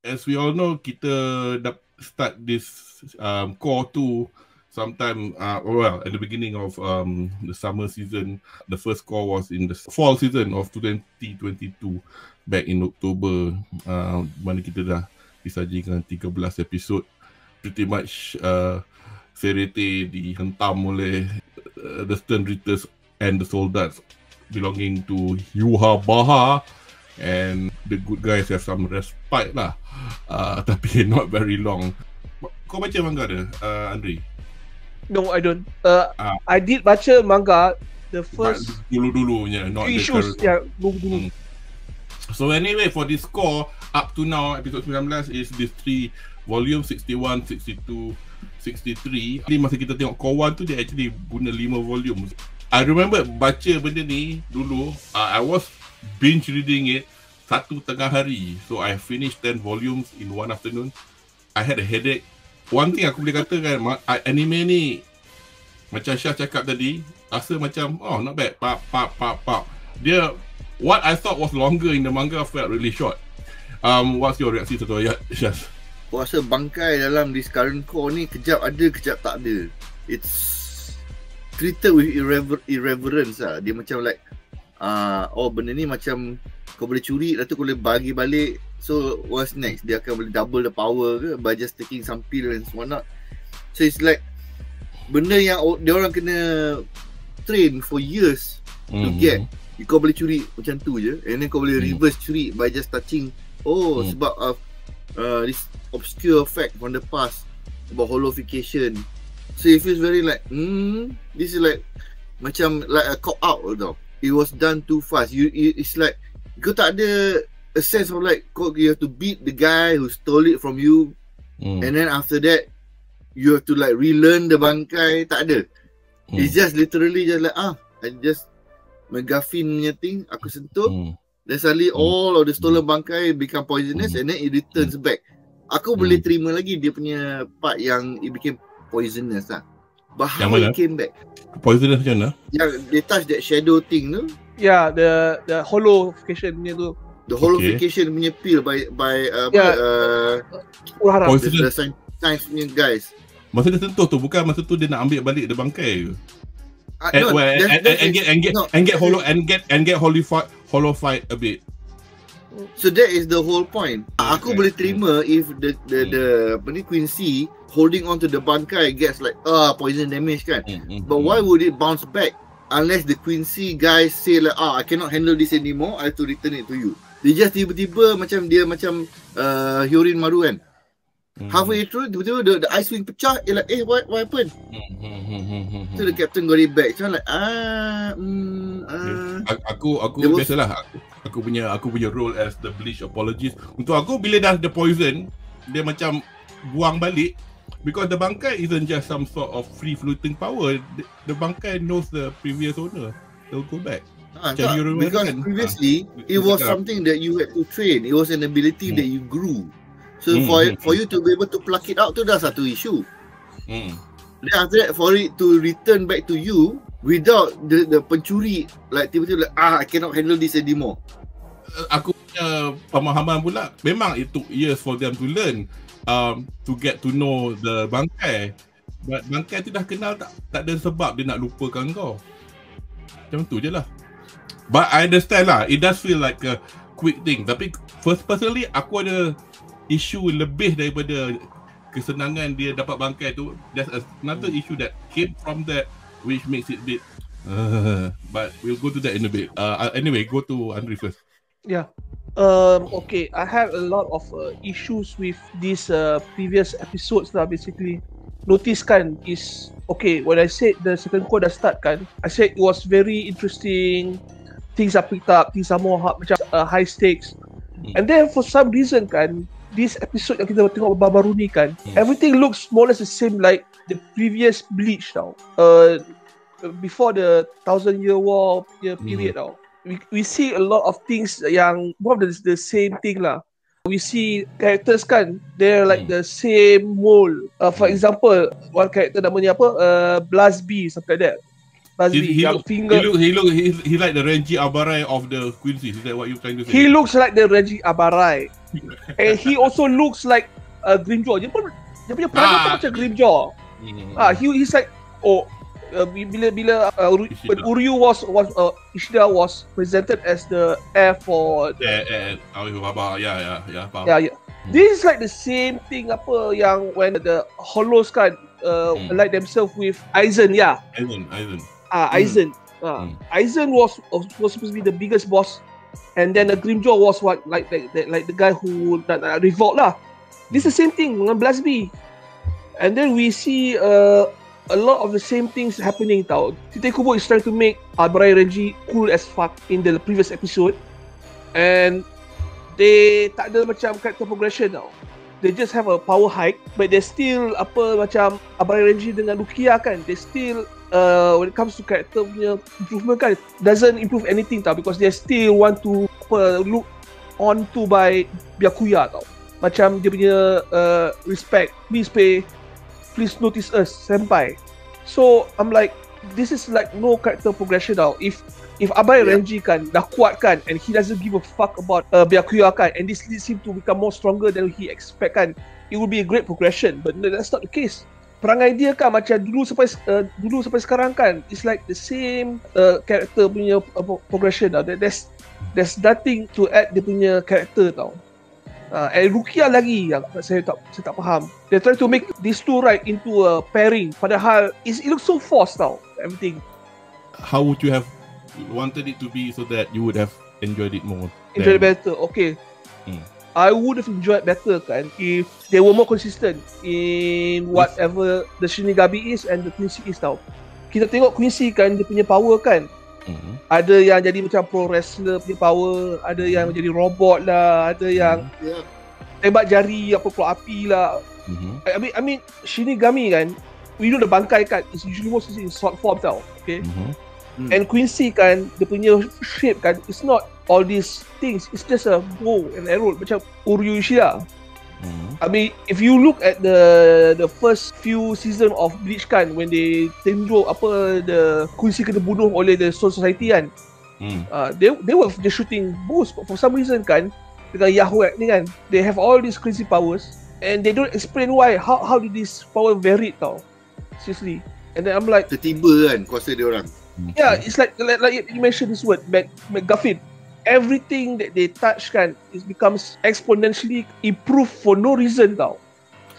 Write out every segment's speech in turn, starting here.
as we all know, kita start this Cour 2 sometime, at the beginning of the summer season. The first Cour was in the fall season of 2022, back in October, mana kita dah disajikan 13 episod. Pretty much Serete dihentam oleh the Stern Ritters and the Soldats belonging to Yuha Baha, and the good guys have some respite lah, tapi not very long. Kau baca manga dia, Anri? No, I don't. I did baca manga the first dulu-dulunya, not issues. Yeah, dulu. So anyway, for this Cour up to now, episode 19 is this 3 volume, 61, 62, 63. Masa kita tengok Cour 1 tu, dia actually guna 5 volume. I remember baca benda ni dulu, I was binge reading it 1 tengah hari. So I finished 10 volumes in one afternoon. I had a headache. One thing aku boleh katakan, anime ni macam Syah cakap tadi, rasa macam not bad, pap. Dia, what I thought was longer in the manga felt really short. What's your reaction to that, Syah? Aku rasa bangkai dalam this current Cour ni kejap ada, kejap tak ada. It's treated with irreverence lah. Dia macam like benda ni macam kau boleh curi, lepas tu kau boleh bagi balik. So what's next? Dia akan boleh double the power ke by just taking some pill and whatnot. So it's like benda yang dia orang kena train for years to get. Kau boleh curi macam tu je, and then kau boleh reverse curi by just touching. Sebab of this obscure fact from the past about holification. So it feels very like this is like macam like a cop out tau. It was done too fast. It's like kau tak ada a sense of like you have to beat the guy who stole it from you, and then after that you have to like relearn the bangkai. Tak ada. It's just literally just like I just McGuffin punya thing aku sentuh, then suddenly all of the stolen bangkai become poisonous, and then it returns back. Aku boleh terima lagi dia punya part yang it became poisonous lah. But how it came back? Poisonous macam mana? Yang they touch that shadow thing tu. Yeah, the holification punya tu. The holification punya pill by the science punya guys. Masa dia sentuh tu, bukan masa tu dia nak ambil balik the bangkai ke? And get holified a bit. So that is the whole point. Aku boleh terima if the Quincy holding on to the bangkai gets like poison damage kan. But why would it bounce back unless the Quincy guys say like I cannot handle this anymore, I have to return it to you. Dia just tiba-tiba macam dia macam Hyorin Maru kan. Halfway through tiba-tiba the ice wing pecah, like what happened? So the captain got it back. So I'm like aku biasalah aku punya role as the bleach apologist. Untuk aku bila dah the poison, dia macam buang balik, because the bangkai isn't just some sort of free floating power. The bangkai knows the previous owner. They'll go back. Because previously it was something that you had to train. It was an ability that you grew. So for you to be able to pluck it out tu dah satu issue. Then after that, for it to return back to you without the pencuri like tiba-tiba like, I cannot handle this anymore. Aku punya pemahaman pula, memang it took years for them to learn, to get to know the bangkai. But bangkai tu dah kenal, tak ada sebab dia nak lupakan kau. Macam tu je lah. But I understand lah, it does feel like a quick thing. Tapi personally, aku ada isu lebih daripada kesenangan dia dapat bangkai tu. There's another issue that came from that, which makes it a bit but we'll go to that in a bit. Anyway, go to Anri first. Yeah. Okay, I had a lot of issues with these previous episodes lah. Basically, notice kan is okay, when I said the second Cour dah start kan, I said it was very interesting. Things are picked up, things are more macam high stakes. And then for some reason kan, this episode yang kita tengok baru-baru ni kan, everything looks more or less the same like the previous Bleach tau. Before the 1,000-year war period tau. We see a lot of things yang more of the same thing lah. We see characters kan, they're like the same mold. For example, one character namanya apa? Blast B, something like that. Busby, He yang finger. He like the Renji Abarai of the Quincy. Is that what you're trying to say? He looks like the Renji Abarai. And he also looks like Grimjaw. Dia punya perangai tu macam Grimjaw. He's like bila Uryu was Ishida was presented as the heir for This is like the same thing apa yang when the Hollows kan allied themselves with Aizen. Aizen. Aizen was supposed to be the biggest boss, and then the Grimjaw was like the guy who revolt lah. This is the same thing dengan Blasby, and then we see a lot of the same things happening tau. Tite Kubo is trying to make Abarai Renji cool as fuck in the previous episode, and they tak ada macam character progression tau. They just have a power hike, but they still macam Abarai Renji dengan Rukia kan, they still when it comes to character punya improvement kan, doesn't improve anything tau, because they still want to look on to by Byakuya tau. Macam dia punya respect, please notice us, senpai. So I'm like, this is like no character progression tau. If Abai Renji kan dah kuat kan, and he doesn't give a fuck about Byakuya kan, and this leads him to become more stronger than he expect kan, it will be a great progression. But no, that's not the case. Perangai dia kan macam dulu sampai sekarang kan, it's like the same character punya progression tau. There's nothing to add dia punya character tau. And Rukia lagi yang saya tak faham. They try to make these two right into a pairing, padahal it looks so forced tau, everything. How would you have wanted it to be so that you would have enjoyed it more? Enjoyed it better, okay. I would have enjoyed better kan if they were more consistent in whatever the Shinigami is and the Quincy is tau. Kita tengok Quincy kan, dia punya power kan, ada yang jadi macam pro wrestler punya power, ada yang menjadi robot lah, ada yang tembak jari apa keluar api lah. I mean Shinigami kan, we know the bangkai kan is usually most in short form tau, okay. And Quincy kan, dia punya shape kan, it's not all these things, it's just a bow and arrow macam Uryu Ishida. I mean, if you look at the first few season of Bleach kan, when they tunjuk the Quincy kena bunuh oleh the Soul Society kan, they were just shooting bows, but for some reason kan, dengan Yahweh ni kan, they have all these crazy powers and they don't explain why, how did this power vary tau, seriously. And then I'm like, tiba-tiba kan kuasa dia orang. Yeah, it's like you mentioned this word, McGuffin. Everything that they touch kan, it becomes exponentially improved for no reason tau.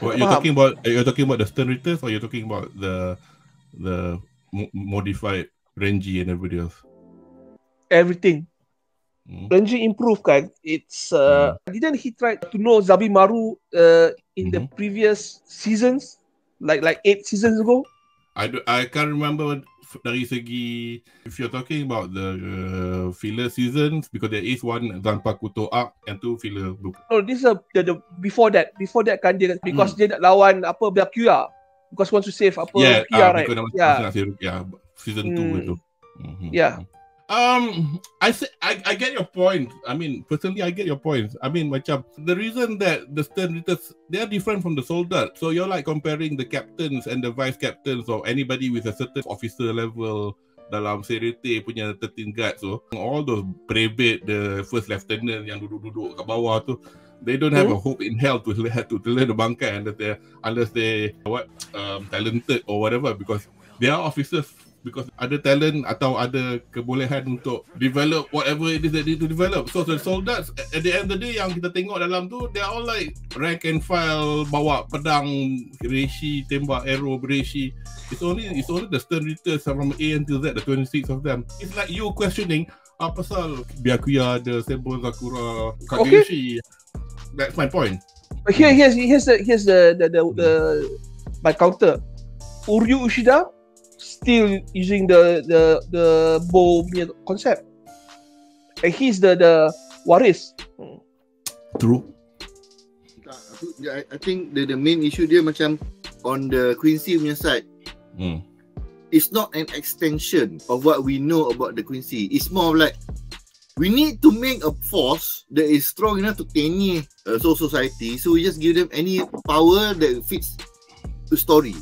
What you're talking about? You're talking about the Stern Ritters, or you're talking about the modified Renji and everybody else? Everything. Renji improved kan. It's didn't he try to know Zabimaru in the previous seasons, like 8 seasons ago? I can't remember dari segi, if you're talking about the filler seasons, because there is one Zanpakuto arc and two filler book. No, this is the before that kan dia, because dia nak lawan Byakuya, because wants to save Rukia, right? Season 2 itu. I get your point. I mean, personally, I get your point. I mean, macam the reason that the Stern Ritters, they are different from the soldiers. So you're like comparing the captains and the vice captains or anybody with a certain officer level dalam Serete punya 13 guards. So all those brevet, the first lieutenant yang duduk-duduk kat bawah tu, they don't have a hope in hell to learn the bangkai unless they talented or whatever, because they are officers. Because ada talent atau ada kebolehan untuk develop whatever it is that they need to develop. So the soldiers at the end of the day yang kita tengok dalam tu, they are all like rank and file, bawa pedang, reishi, tembak arrow, reishi. It's only the Stern Ritters from A until Z, the 26 of them. It's like you questioning apa pasal Byakuya ada Sebo Sakura Kageyoshi. That's my point. But here's the my counter. Uryu Ishida still using the bow concept, and he's the waris. True. I think the main issue dia macam on the Quincy punya side. It's not an extension of what we know about the Quincy. It's more of like we need to make a force that is strong enough to tanya Soul Society, so we just give them any power that fits the story.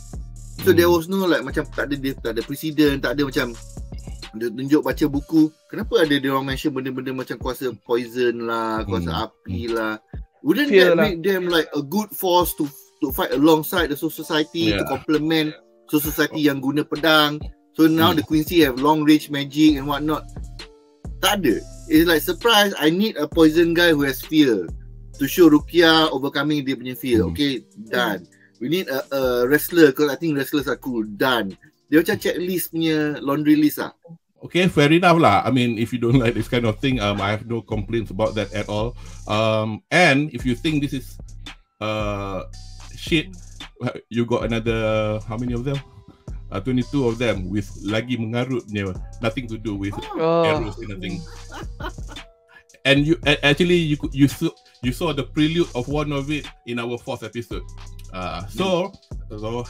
So there was no like macam tak ada presiden, tak ada macam dia tunjuk baca buku. Kenapa ada dia orang mention benda-benda macam kuasa poison lah, kuasa api lah. Wouldn't that make them like a good force to fight alongside the society, to complement society yang guna pedang? So now the Quincy have long range magic and whatnot. Tak ada. It's like surprise, I need a poison guy who has fear to show Rukia overcoming dia punya fear. Okay, done. We need a wrestler, because I think wrestlers are cool. Done. Dia macam checklist punya laundry list lah. Okay, fair enough lah. I mean, if you don't like this kind of thing, I have no complaints about that at all. And if you think this is shit, you got another, how many of them? 22 of them with lagi mengarutnya, nothing to do with arrows and nothing. And you actually you saw the prelude of one of it in our 4th episode. So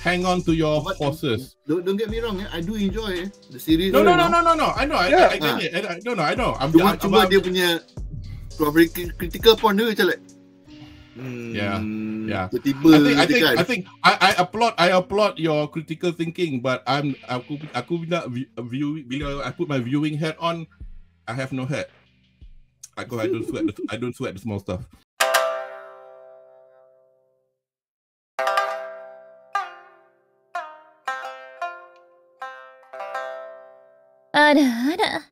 hang on to your horses. Don't get me wrong, I do enjoy the series. No. I know. I get it. I know. Cuma dia punya critical point dia macam like tiba-tiba I think I applaud your critical thinking, but aku bila I put my viewing hat on, I have no hat. I don't sweat the small stuff. Ada.